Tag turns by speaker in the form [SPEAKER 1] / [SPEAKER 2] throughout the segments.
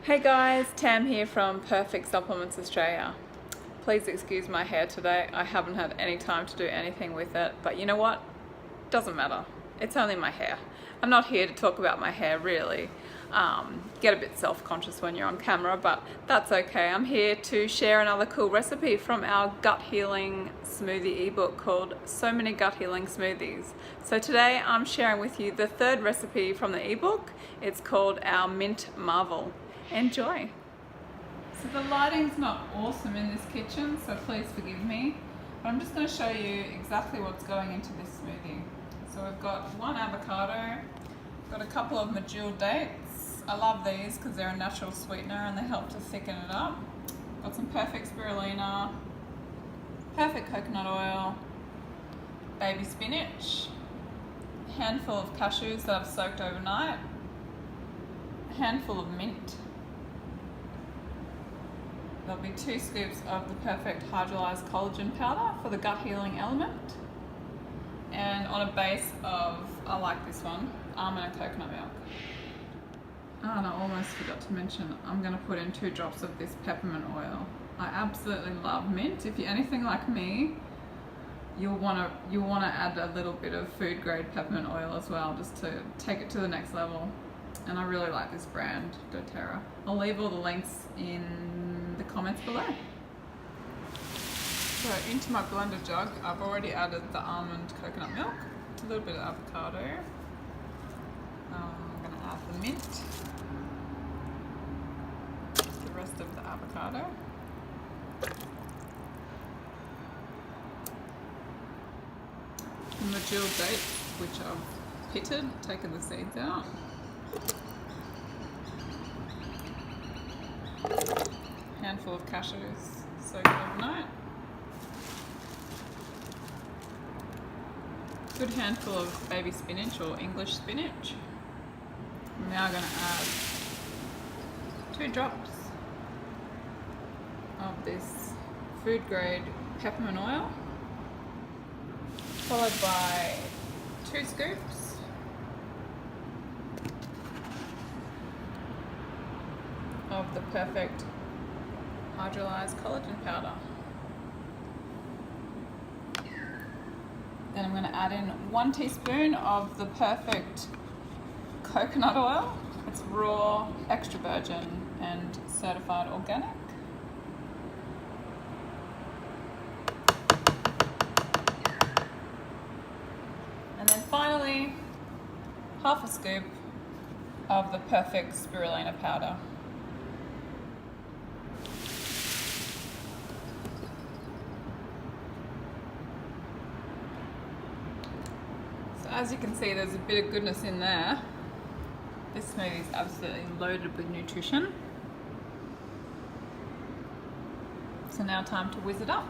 [SPEAKER 1] Hey guys, Tam here from Perfect Supplements Australia. Please excuse my hair today. I haven't had any time to do anything with it, but you know what? Doesn't matter. It's only my hair. I'm not here to talk about my hair really. Get a bit self-conscious when you're on camera, but that's okay. I'm here to share another cool recipe from our Gut-healing Smoothie ebook called So Many Gut-healing Smoothies. So today I'm sharing with you the third recipe from the ebook. It's called our Mint Marvel. Enjoy. So the lighting's not awesome in this kitchen, so please forgive me. But I'm just going to show you exactly what's going into this smoothie. So we've got one avocado, got a couple of Medjool dates. I love these because they're a natural sweetener and they help to thicken it up. Got some perfect spirulina, perfect coconut oil, baby spinach, a handful of cashews that I've soaked overnight, a handful of mint. There'll be 2 scoops of the Perfect Hydrolyzed Collagen powder for the gut healing element. And on a base of, I like this one, almond and coconut milk. Oh, and I almost forgot to mention, I'm going to put in 2 drops of this peppermint oil. I absolutely love mint. If you're anything like me, you'll want to add a little bit of food grade peppermint oil as well, just to take it to the next level. And I really like this brand, DoTerra. I'll leave all the links in the comments below. So into my blender jug, I've already added the almond coconut milk, a little bit of avocado. I'm going to add the mint, the rest of the avocado. The Medjool dates, which I've pitted, taken the seeds out. Handful of cashews soaked overnight. Good handful of baby spinach or English spinach. I'm now going to add 2 drops of this food grade peppermint oil, followed by 2 scoops of the Perfect Hydrolyzed Collagen powder. Then I'm going to add in 1 teaspoon of the Perfect coconut oil. It's raw, extra virgin and certified organic. And then finally, half a scoop of the Perfect spirulina powder. As you can see, there's a bit of goodness in there. This smoothie is absolutely loaded with nutrition. So now time to whiz it up.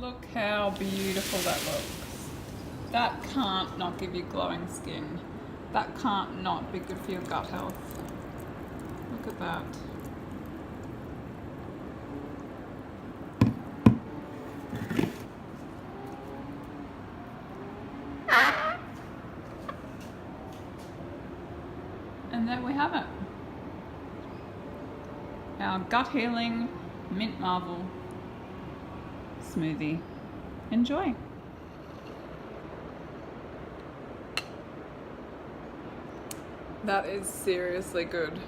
[SPEAKER 1] Look how beautiful that looks. That can't not give you glowing skin. That can't not be good for your gut health. Look at that. And there we have it. Our gut healing mint marvel smoothie. Enjoy. That is seriously good.